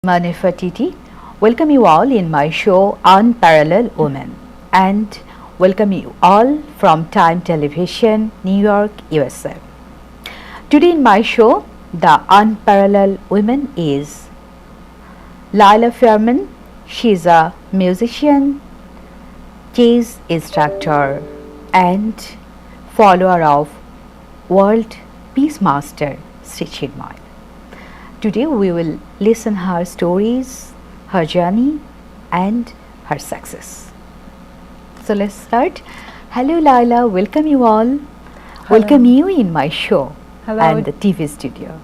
Dima Nefartity. Welcome you all in my show Unparalleled Women and welcome you all from Time Television, New York, USA. Today in my show, the Unparalleled Women is Laila Faerman. She is a musician, jazz instructor and follower of World Peace Master Sri Chinmoy. Today we will listen her stories, her journey and her success. So let's start. Hello Laila, welcome you all. Hello. Welcome you in my show Hello. and the TV studio.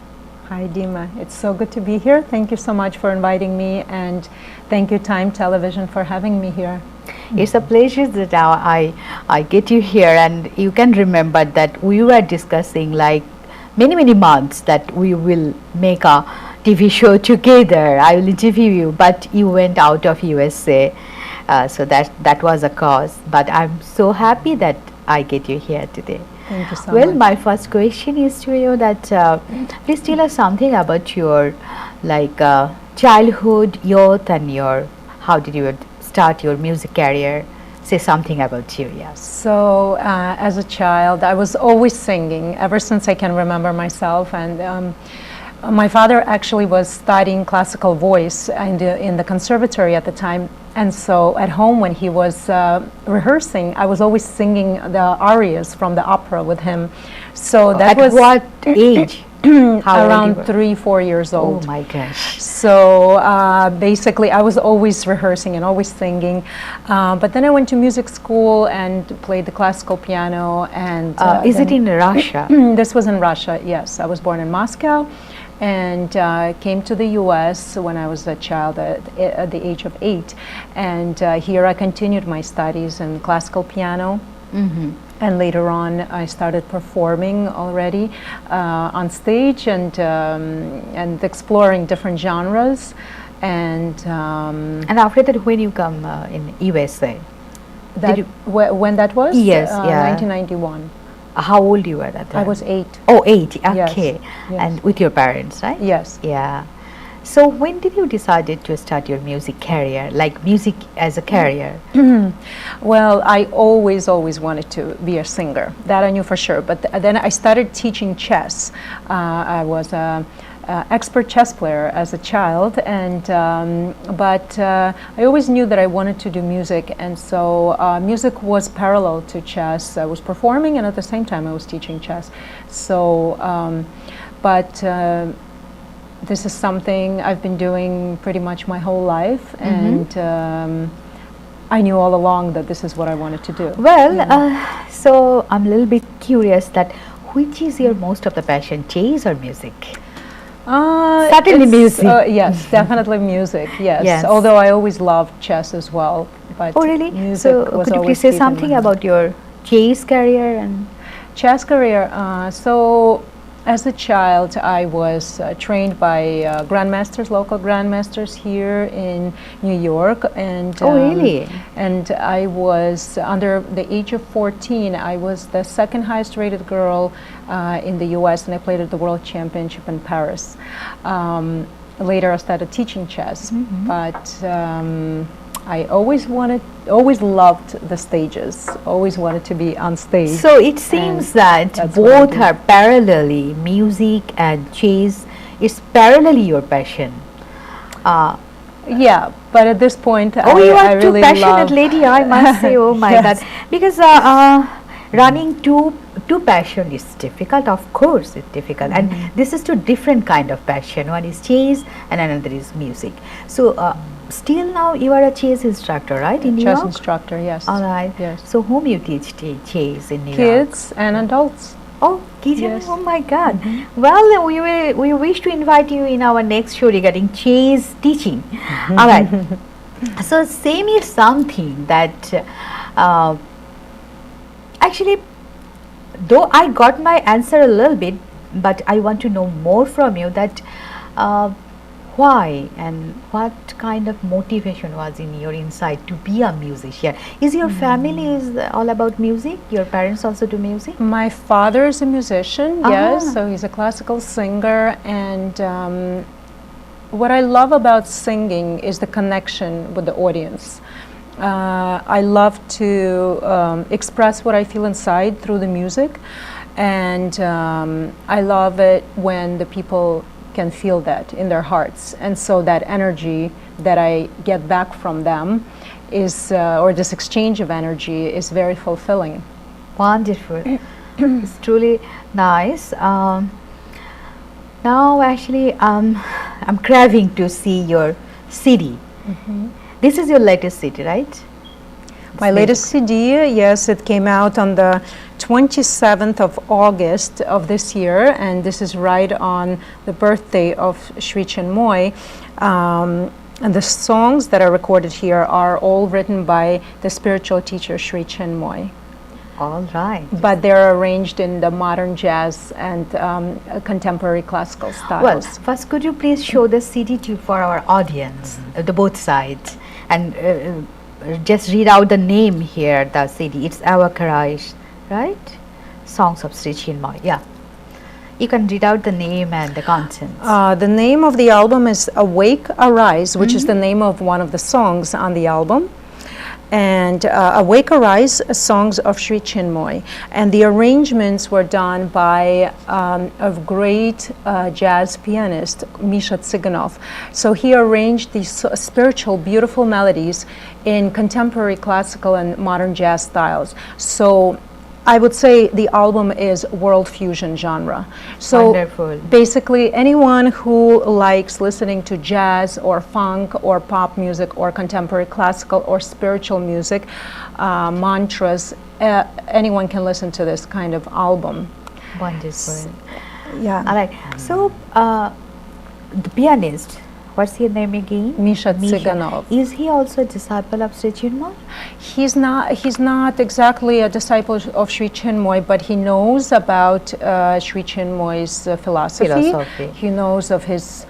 Hi Dima, it's so good to be here. Thank you so much for inviting me and thank you Time Television for having me here. It's a pleasure that I get you here, and you can remember that we were discussing like many months that we will make a TV show together. I will interview you, but you went out of USA, so that was a cause. But I'm so happy that I get you here today. Thank you so Well, much. my first question is to you that please tell us something about your childhood, youth, and your how did you start your music career? Say something about you, yes. So as a child, I was always singing ever since I can remember myself. And my father actually was studying classical voice in the conservatory at the time. And so at home when he was rehearsing, I was always singing the arias from the opera with him. So that At was what age? How old around you were? 3-4 years old. Oh my gosh. So basically, I was always rehearsing and always singing. But then I went to music school and played the classical piano. And Is it in Russia? this was in Russia, yes. I was born in Moscow and came to the US when I was a child at the age of 8. And here I continued my studies in classical piano. And later on, I started performing already on stage and exploring different genres. And And after that, when you come in USA? that you- when that was? Yes, yeah. 1991. How old you were at that time? I was 8. Oh, 8, Yes, okay. yes. And with your parents, right? Yes. Yeah. So when did you decided to start your music career, like music as a career? Well, I always wanted to be a singer. That I knew for sure. But then I started teaching chess. I was a expert chess player as a child, and but I always knew that I wanted to do music, and so music was parallel to chess. I was performing, and at the same time, I was teaching chess. So, but. This is something I've been doing pretty much my whole life, and I knew all along that this is what I wanted to do. Well, so I'm a little bit curious that which is your most of the passion, jazz or music? Certainly it's, music. Yes, definitely music. Yes. Yes. Although I always loved chess as well, but Oh, really? music So was could you always please say deep in my something heart. about your jazz career and? Chess career. So as a child, I was trained by grandmasters, local grandmasters here in New York, and Oh, really? And I was under the age of 14. I was the second highest rated girl in the U.S. and I played at the World Championship in Paris. Later, I started teaching chess, but I always loved the stages. Always wanted to be on stage. So it seems that that's what I both did. are parallelly, music and jazz is parallelly your passion. Yeah, but at this point, Oh, you I are too really passionate love lady, I must say. Oh my Yes. God. Because running two passion is difficult, of course it's difficult. And this is two different kind of passion. One is jazz and another is music. So still now you are a jazz instructor, right, in New chess York? instructor. Yes. All right. Yes. So whom you teach jazz in New York? Kids and adults. Oh, kids! Yes. Oh my God! Well, we wish to invite you in our next show regarding jazz teaching. All right. So same is something that actually, though I got my answer a little bit, but I want to know more from you that why and what kind of motivation was in your inside to be a musician? Is your family is all about music? Your parents also do music? My father is a musician, Ah. yes, so he's a classical singer, and what I love about singing is the connection with the audience. I love to express what I feel inside through the music, and I love it when the people can feel that in their hearts, and so that energy that I get back from them is, or this exchange of energy, is very fulfilling. Wonderful. It's truly nice. Now actually I'm craving to see your CD. This is your latest CD, right? My latest CD, yes, it came out on the 27th of August of this year, and this is right on the birthday of Sri Chinmoy. And the songs that are recorded here are all written by the spiritual teacher Sri Chinmoy. All right. But they're arranged in the modern jazz and contemporary classical styles. Well, first could you please show the CD for our audience, the both sides, and just read out the name here, the CD. It's Awakaraj, right? Songs of Sri Chinmoy. Yeah. You can read out the name and the contents. The name of the album is Awake, Arise, which is the name of one of the songs on the album. And Awake, Arise, songs of Sri Chinmoy. And the arrangements were done by a great jazz pianist, Misha Tsiganov. So he arranged these spiritual, beautiful melodies in contemporary classical and modern jazz styles. So I would say the album is world fusion genre. So wonderful. Basically, anyone who likes listening to jazz or funk or pop music or contemporary classical or spiritual music, mantras, anyone can listen to this kind of album. Wonderful. Yeah. All right. So the pianist, what's his name again? Misha Tsiganov. Is he also a disciple of Sri Chinmoy? He's not exactly a disciple of Sri Chinmoy, but he knows about Sri Chinmoy's philosophy. He knows of his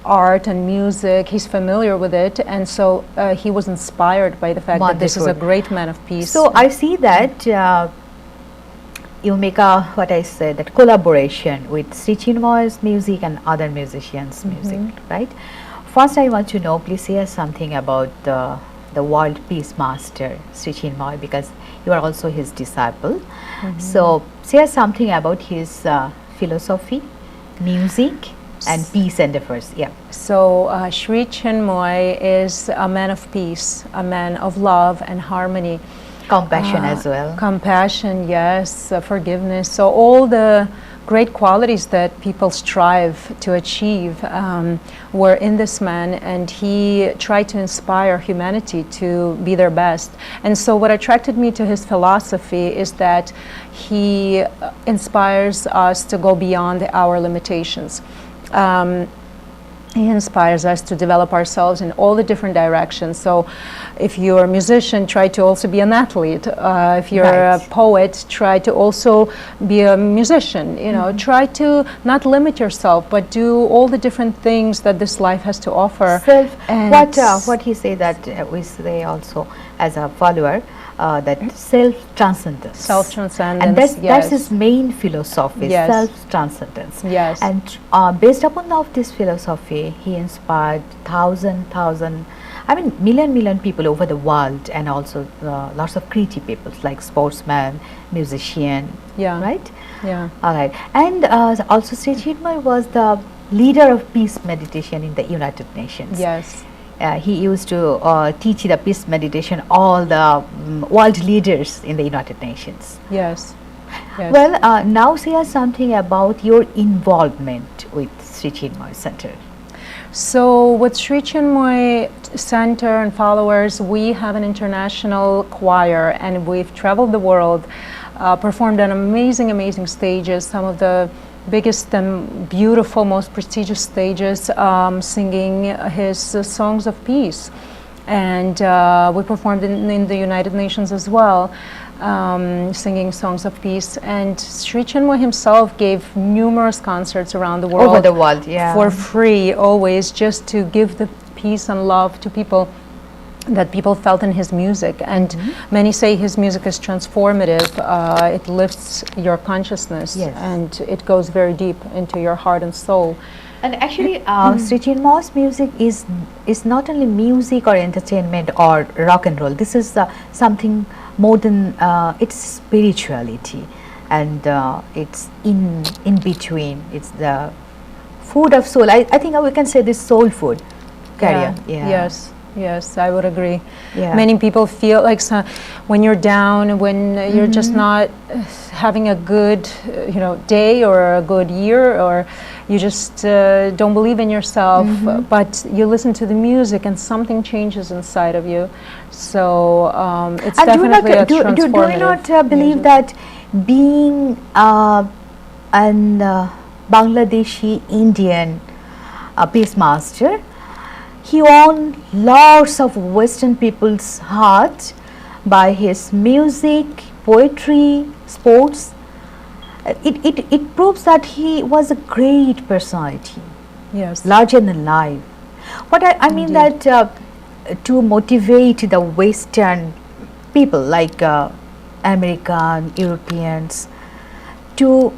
art and music. He's familiar with it, and so he was inspired by the fact that this is a great man of peace. So I see that you make what I said, that collaboration with Sri Chinmoy's music and other musicians' music, right? First, I want to know, please share something about the world peace master, Sri Chinmoy, because you are also his disciple. So, share something about his philosophy, music, and peace endeavors. Yeah. So, Sri Chinmoy is a man of peace, a man of love and harmony. Compassion as well. Compassion, yes, forgiveness. So, all the great qualities that people strive to achieve were in this man, and he tried to inspire humanity to be their best. And so what attracted me to his philosophy is that he inspires us to go beyond our limitations. He inspires us to develop ourselves in all the different directions. So if you're a musician, try to also be an athlete. If you're a poet, try to also be a musician. You know, try to not limit yourself, but do all the different things that this life has to offer. What he say that we say also as a follower, that self-transcendence. Self-transcendence, and that's his main philosophy, self-transcendence. Yes. And based upon of this philosophy, he inspired million people over the world, and also lots of creative people like sportsmen, musician. Yeah. Right. Yeah. All right. And also Sri Chinmoy was the leader of peace meditation in the United Nations. Yes. He used to teach the peace meditation all the world leaders in the United Nations. Yes. Yes. Well, now say us something about your involvement with Sri Chinmoy Center. So with Sri Chinmoy Center and followers, we have an international choir, and we've traveled the world, performed on amazing stages, some of the biggest and beautiful, most prestigious stages, singing his songs of peace. And we performed in the United Nations as well, singing songs of peace. And Sri Chinmoy himself gave numerous concerts around the world. Over the world, yeah. For free, always, just to give the peace and love to people that people felt in his music. And many say his music is transformative. It lifts your consciousness, and it goes very deep into your heart and soul. And actually, Sri Moss music is not only music or entertainment or rock and roll. This is something more than it's spirituality, and it's in between. It's the food of soul. I think we can say this soul food. Carry on. Yeah. Yes. Yes, I would agree. Yeah. Many people feel like when you're down, when you're just not having a good, day or a good year, or you just don't believe in yourself, but you listen to the music and something changes inside of you. So it's And definitely a do transformative you not believe music. that being an Bangladeshi Indian peace master, he won lots of Western people's heart by his music, poetry, sports. It proves that he was a great personality, Yes. larger than life. What I mean Indeed. that to motivate the Western people like American, Europeans, to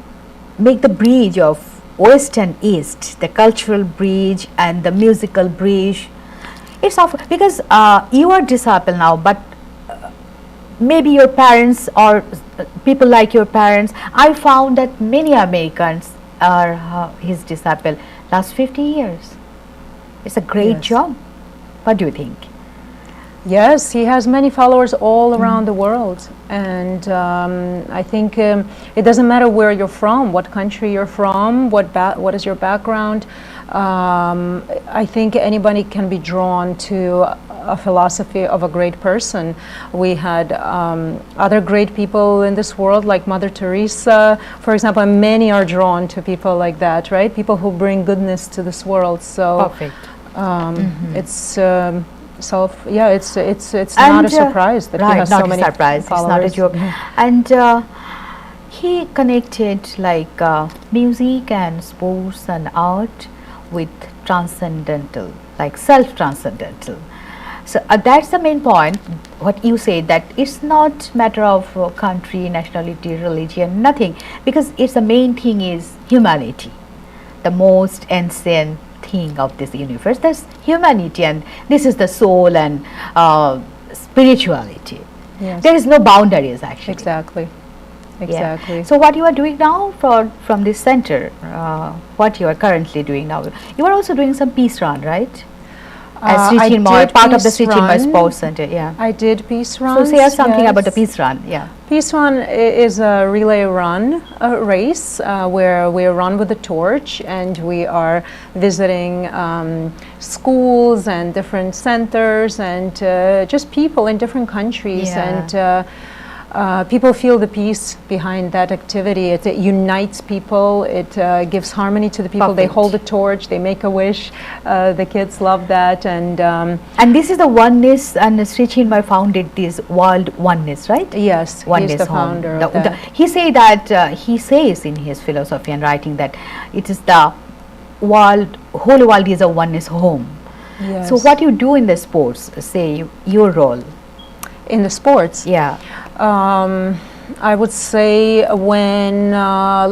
make the bridge of West and East, the cultural bridge and the musical bridge. It's because you are disciple now, but maybe your parents or people like your parents. I found that many Americans are his disciple last 50 years. It's a great Yes. job. What do you think? Yes, he has many followers all around the world, and I think it doesn't matter where you're from, what country you're from, what is your background. I think anybody can be drawn to a philosophy of a great person. We had other great people in this world, like Mother Teresa, for example, and many are drawn to people like that, right? People who bring goodness to this world. So Perfect. it's it's not a surprise that he has not so a many surprise. followers. It's not a joke. And he connected like music and sports and art with transcendental, like self-transcendental. So that's the main point. What you say, that it's not matter of country, nationality, religion, nothing, because it's the main thing is humanity, the most ancient thing of this universe. That's humanity, and this is the soul and spirituality. Yes. There is no boundaries actually. Exactly. Yeah. Exactly. So what you are doing now from this center, what you are currently doing now, you are also doing some peace run, right? As I did part of the peace Sri Chinmoy run. Sports Center, yeah. I did peace So runs. say us something about the yes. peace run, yeah. Peace Run is a relay run, a race where we run with a torch, and we are visiting schools and different centers and just people in different countries. Yeah. And people feel the peace behind that activity. It unites people. It gives harmony to the people. They Perfect. hold a torch. They make a wish. The kids love that. And this is the oneness, and Sri Chinmoy founded this world oneness, right? Yes, Oneness he's the home. founder of that. He says in his philosophy and writing that it is the whole world is a oneness home. Yes. So what you do in the sports, say your role? In the sports? Yeah. I would say when,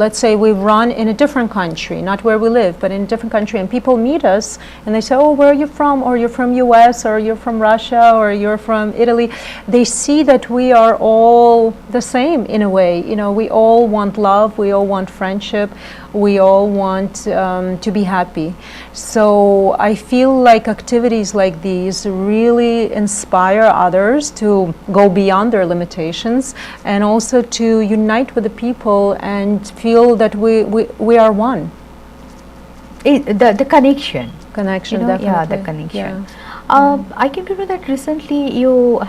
let's say we run in a different country, not where we live, but in a different country, and people meet us and they say, oh, where are you from? Or you're from US, or you're from Russia, or you're from Italy. They see that we are all the same in a way. You know, we all want love, we all want friendship, we all want to be happy. So I feel like activities like these really inspire others to go beyond their limitations, and also to unite with the people and feel that we are one. The connection. Connection, You know, definitely. yeah, the connection. Yeah. I can remember that recently you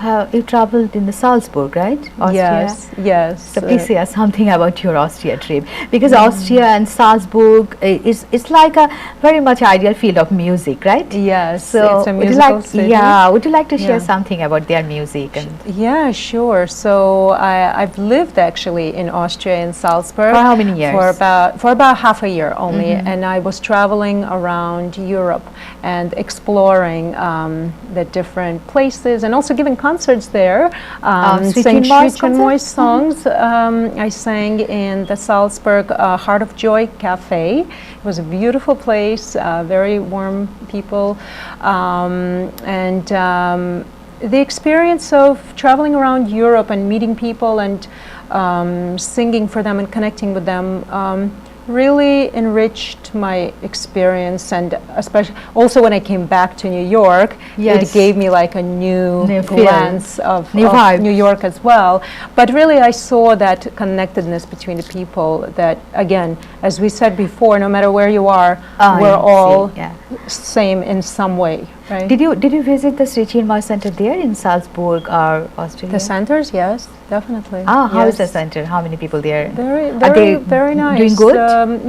traveled in the Salzburg, right? Austria. Yes, yes. So please say us something about your Austria trip, because Austria and Salzburg is like a very much ideal field of music, right? Yes, So it's a would you musical like, city. yeah, would you like to share Yeah. something about their music? And Yeah, sure. So I've lived actually in Austria, in Salzburg. For how many years? For about half a year only, and I was traveling around Europe and exploring the different places, and also giving concerts there. Sri Sang Chinmoy's Sri Chinmoy songs. I sang in the Salzburg Heart of Joy Cafe. It was a beautiful place, very warm people, and the experience of traveling around Europe and meeting people and singing for them and connecting with them really enriched my experience, and especially also when I came back to New York, it gave me like a new glance of New York as well. But really I saw that connectedness between the people, that again, as we said before, no matter where you are, we're all same in some way. Right. Did you visit the Sri Chinmoy Center there in Salzburg or Australia? The centers, yes, definitely. How is the center? How many people there? Very nice. Doing good?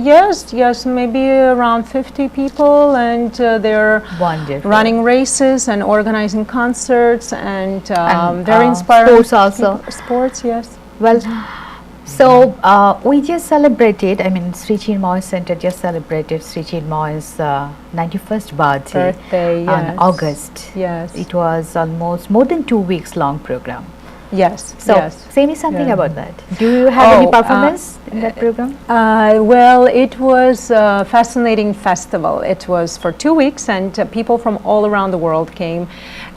Yes, maybe around 50 people, and they're running races and organizing concerts, and very inspiring. Sports also. Sports, yes. Well, so we just celebrated, Sri Chinmoy Center just celebrated Sri Chinmoy's 91st birthday on August. Yes. It was almost more than 2 weeks long program. Yes. So say me something about that. Do you have any performance in that program? Well, it was a fascinating festival. It was for 2 weeks, and people from all around the world came.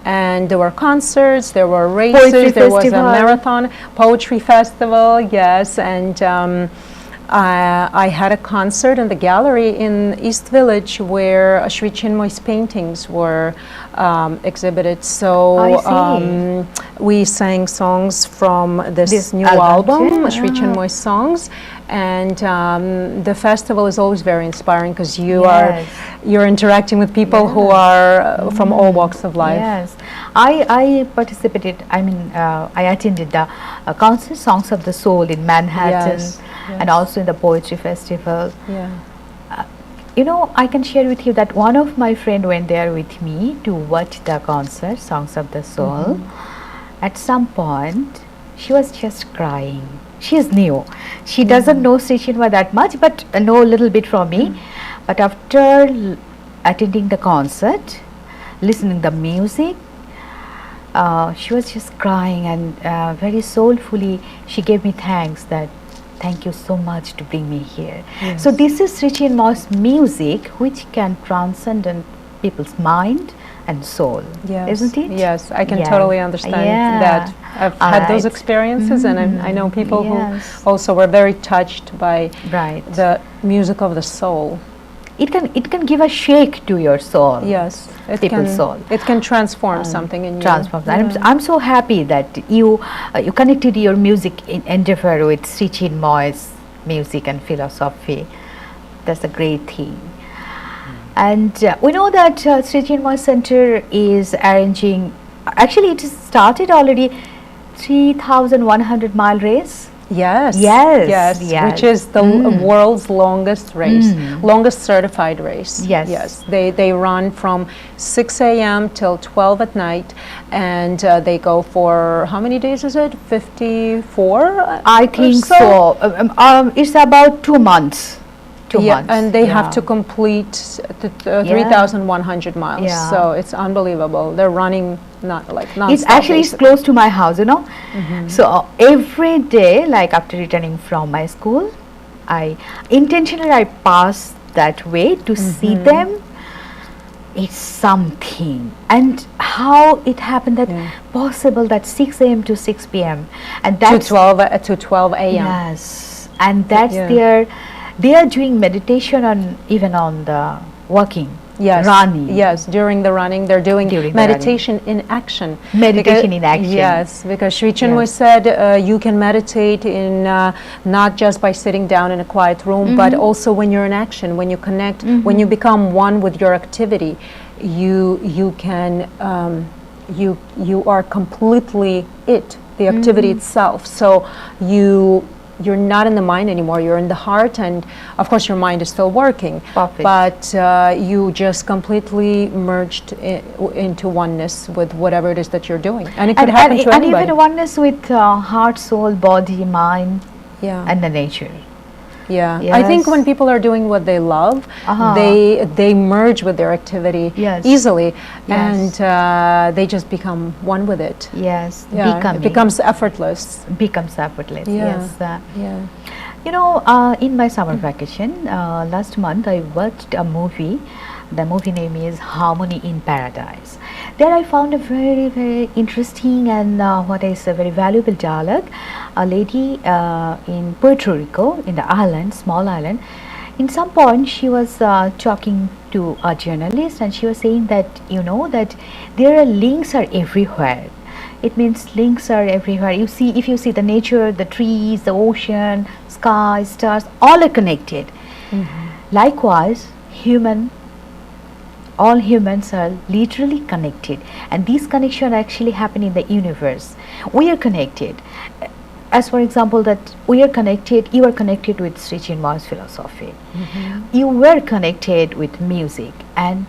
And there were concerts, there were races, there was a marathon, poetry festival, yes. And I had a concert in the gallery in East Village where Sri Chinmoy's paintings were exhibited. So we sang songs from this new album, Sri Chinmoy's songs. And the festival is always very inspiring because you're interacting with people who are from all walks of life. Yes, I participated. I attended the concert Songs of the Soul in Manhattan, and also in the poetry festival. I can share with you that one of my friend went there with me to watch the concert Songs of the Soul. At some point, she was just crying. She is new. She doesn't know Sri Chinmoy that much, but know a little bit from me. But after attending the concert, listening the music, she was just crying, and very soulfully she gave me thanks, that thank you so much to bring me here. So this is Sri Chinmoy's music, which can transcend in people's mind and soul, isn't it? Yes, I can totally understand that. I've had those experiences, and I know people who also were very touched by the music of the soul. It can give a shake to your soul. Yes, people's soul. It can transform something in you. I'm so happy that you connected your music endeavor with Sri Chinmoy's music and philosophy. That's a great thing. And we know that Sri Chinmoy Center is arranging, actually it is started already, 3,100-mile race. Yes, which is the world's longest race, longest certified race. Yes. They run from 6 a.m. till 12 at night, and they go for, how many days is it? 54? I think so. It's about 2 months. 2 months. And they have to complete 3,100 miles. So it's unbelievable. They're running non-stop. It's actually close to my house, So every day, like after returning from my school, I intentionally pass that way to see them. It's something. And how it happened that possible that 6 a.m. to 6 p.m. and that's to 12 a.m. Yes, and that's they are doing meditation even on the walking. Running. Yes, during the running, they're doing meditation in action. Meditation in action. Yes, because Sri Chinmoy said you can meditate in not just by sitting down in a quiet room, but also when you're in action, when you connect, when you become one with your activity, you can you are completely the activity itself. So you're not in the mind anymore, you're in the heart, and of course your mind is still working. Perfect. But you just completely merged into oneness with whatever it is that you're doing. And it could happen to anybody. And even oneness with heart, soul, body, mind, and the nature. Yeah, Yes. I think when people are doing what they love, they merge with their activity Yes. easily, Yes. and they just become one with it. Yes, Yeah, it becomes effortless. becomes effortless. Yeah. Yes. Yeah. You know, in my summer vacation last month, I watched a movie. The movie name is Harmony in Paradise. There I found a very, very interesting and what is a very valuable dialogue. A lady in Puerto Rico, in the island, small island, in some point she was talking to a journalist, and she was saying that, you know, that there are links are everywhere. It means links are everywhere. You see, if you see the nature, the trees, the ocean, sky, stars, all are connected. Likewise, all humans are literally connected, and these connections actually happen in the universe. We are connected. As for example, that we are connected, you are connected with Sri Chinmoy's philosophy. You were connected with music, and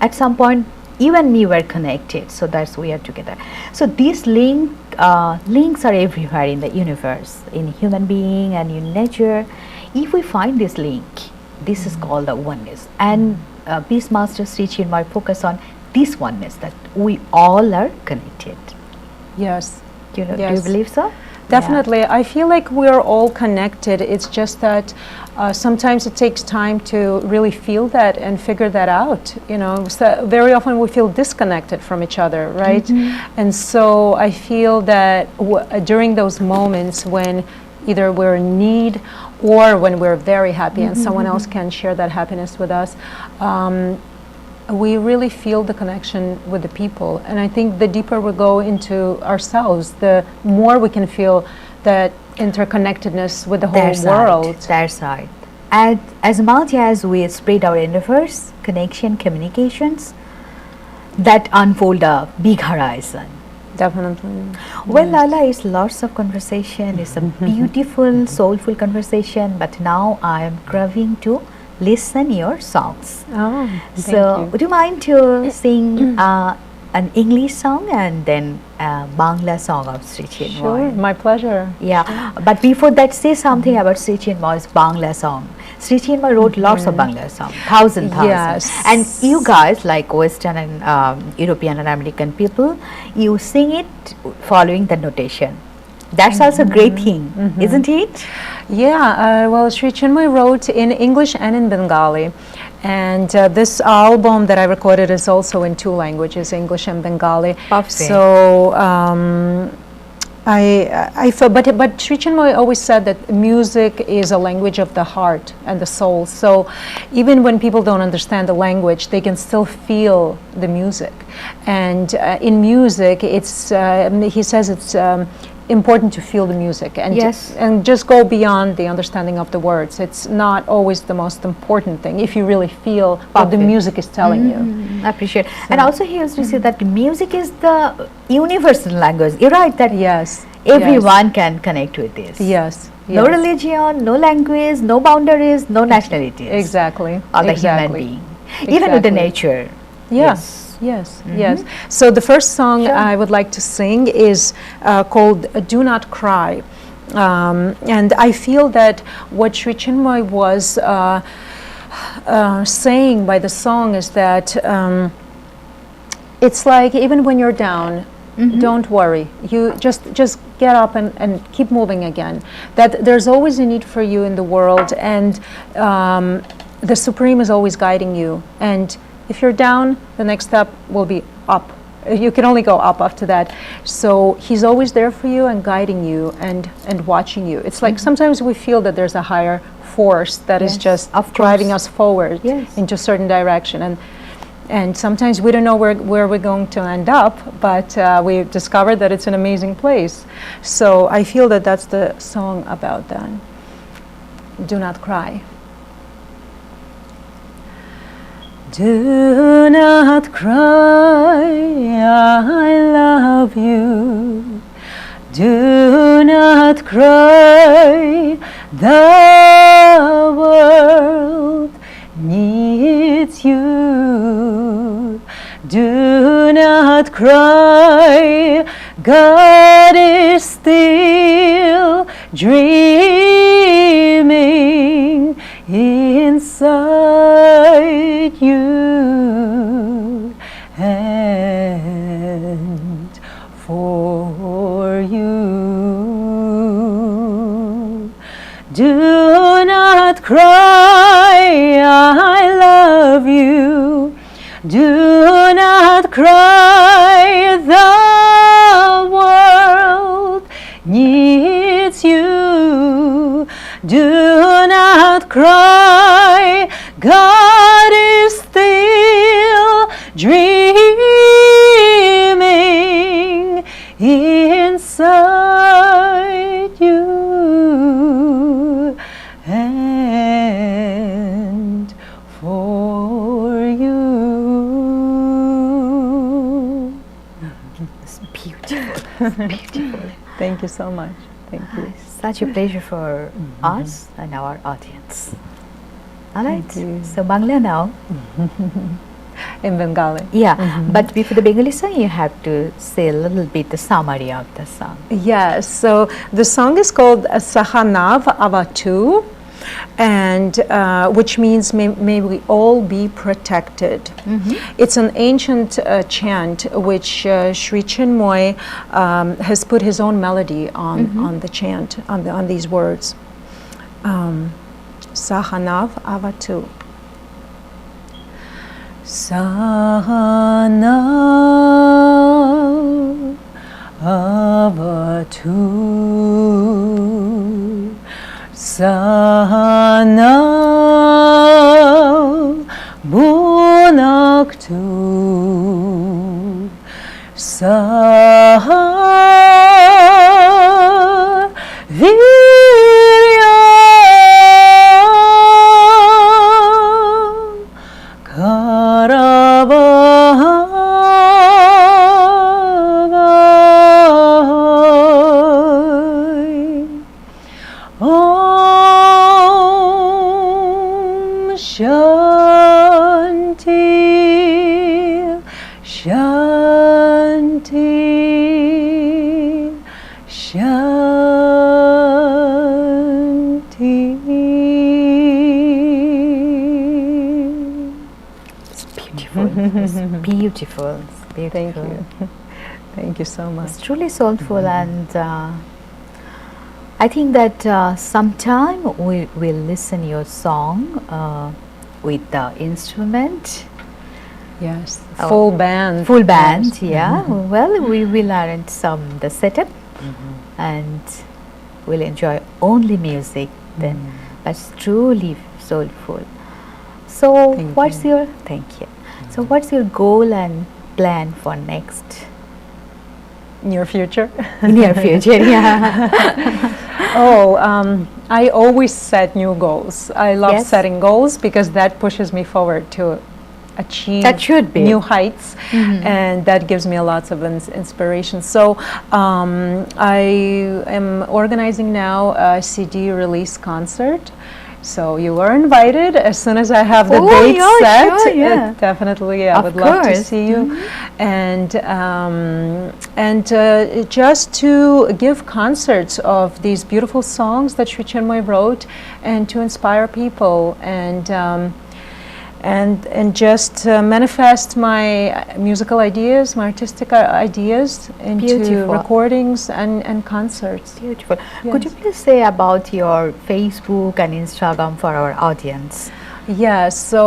at some point you and me were connected, so that's we are together. So these links are everywhere in the universe, in human being and in nature. If we find this link, this is called the oneness, and Beastmaster Sri Chinmoy focus on this oneness, that we all are connected. Yes. Do you Yes. believe so? Definitely. I feel like we're all connected. It's just that sometimes it takes time to really feel that and figure that out. You know, so very often we feel disconnected from each other, right? And so I feel that during those moments when either we're in need or when we're very happy and someone else can share that happiness with us, we really feel the connection with the people. And I think the deeper we go into ourselves, the more we can feel that interconnectedness with the whole world. That's right. And as much as we spread our universe, connection, communications, that unfold a big horizon. Definitely. Well, Laila, it's lots of conversation. It's a beautiful, soulful conversation. But now I am craving to listen your songs. Oh, So, thank you. would you mind to sing an English song and then a Bangla song of Sri Chinmoy? Sure, my pleasure. Yeah, but before that, say something about Sri Chinmoy's Bangla song. Sri Chinmoy wrote lots of Bangla songs, thousands. Yes. And you guys, like Western and European and American people, you sing it following the notation. That's also a great thing, isn't it? Yeah, well, Sri Chinmoy wrote in English and in Bengali. And this album that I recorded is also in two languages, English and Bengali. Perfect. So I feel, but Sri Chinmoy always said that music is a language of the heart and the soul. So even when people don't understand the language, they can still feel the music. And in music, it's he says it's important to feel the music and Yes. and just go beyond the understanding of the words. It's not always the most important thing if you really feel what the Perfect. music is telling you. I appreciate. And also he used to say that music is the universal language. You're right that Yes. everyone can connect with this. Yes. No yes. religion, no language, no boundaries, no nationalities. Exactly. All the exactly. human being. Even with the Exactly. nature. Yes. Yes, yes. So the first song Sure. I would like to sing is called Do Not Cry. And I feel that what Sri Chinmoy was saying by the song is that it's like even when you're down, don't worry. You just get up and keep moving again. That there's always a need for you in the world, and the Supreme is always guiding you. And if you're down, the next step will be up. You can only go up after that. So he's always there for you and guiding you and watching you. It's like sometimes we feel that there's a higher force that is Yes, just of driving course. us forward Yes. into a certain direction. And sometimes we don't know where we're going to end up, but we discovered that it's an amazing place. So I feel that that's the song about that. Do not cry. Do not cry, I love you. Do not cry, the world needs you. Do not cry, God is still dreaming. inside you and for you. Do not cry, I love you. Do not cry, the world needs you. Do not cry, God is still dreaming inside you and for you. It's beautiful. It's beautiful. Thank you so much. Thank you. Such a pleasure for us and our audience. All right. Thank you. So Bangla now. In Bengali. Yeah, but before the Bengali song, you have to say a little bit the summary of the song. Yes, so the song is called Sahanav Avatu, and which means may we all be protected. It's an ancient chant which Sri Chinmoy has put his own melody on the chant, on these words. Sahanav Avatu. Sahanav Avatu, Sahanav Bunaktu, Sahavirya Shanti, Shanti, Shanti. It's beautiful. It's beautiful. It's beautiful. Thank you. Thank you so much. It's truly soulful, and I think that sometime we will listen your song with the instrument. Yes, full band. Full band, Yes. yeah. Well, we will arrange the setup, and we'll enjoy only music then. That's truly soulful. So, Thank you. Thank you. So, what's your goal and plan for next Near future? near future? Yeah. I always set new goals. I love Yes. setting goals because that pushes me forward to achieve That should be. new heights, and that gives me lots of inspiration. So I am organizing now a CD release concert. So you are invited as soon as I have the date yeah, set. sure, yeah. Definitely, I Of would love to course. see you, and just to give concerts of these beautiful songs that Sri Chinmoy wrote, and to inspire people, and just manifest my musical ideas, my artistic ideas into Beautiful. recordings and concerts. Beautiful. Could you Yes. please say about your Facebook and Instagram for our audience? Yes, so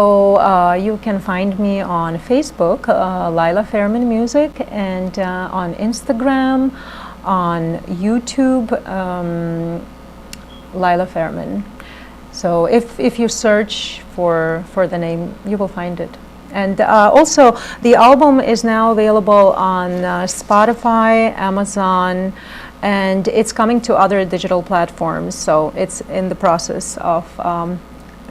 you can find me on Facebook, Laila Faerman Music, and on Instagram, on YouTube, Laila Faerman. So if you search for the name, you will find it. And also, the album is now available on Spotify, Amazon, and it's coming to other digital platforms. So it's in the process of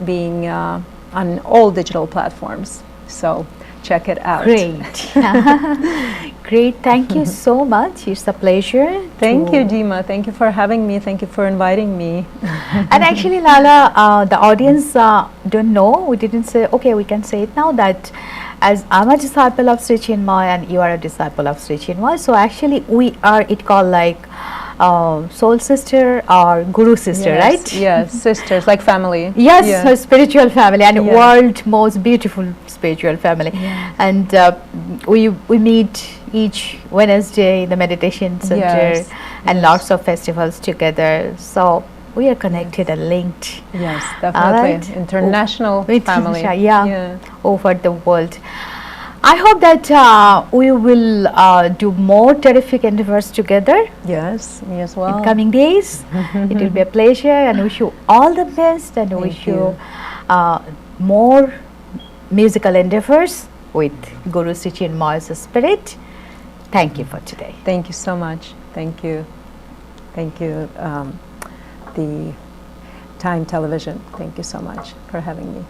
being on all digital platforms. So check it out. Great. Great. Thank you so much. It's a pleasure. Thank you, Dima. Thank you for having me. Thank you for inviting me. And actually, Lala, the audience don't know. We didn't say, okay, we can say it now that as I'm a disciple of Sri Chinmoy and you are a disciple of Sri Chinmoy. So actually, we are, it called like soul sister or guru sister, Yes, right? yes, sisters, like family. Yes, Yeah. her spiritual family and Yeah. world most beautiful spiritual family. Yes. And we meet each Wednesday in the meditation center Yes, and yes. lots of festivals together. So we are connected and linked. Yes, definitely. Alright. International With family. yeah, over the world. I hope that we will do more terrific endeavors together Yes, me as well. in coming days. It will be a pleasure, and wish you all the best, and wish you more musical endeavors with Guru Sichi and Ma's spirit. Thank you for today. Thank you so much. Thank you. Thank you, the Time Television. Thank you so much for having me.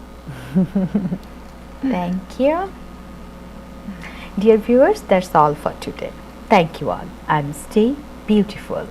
Thank you. Dear viewers, that's all for today. Thank you all, and stay beautiful.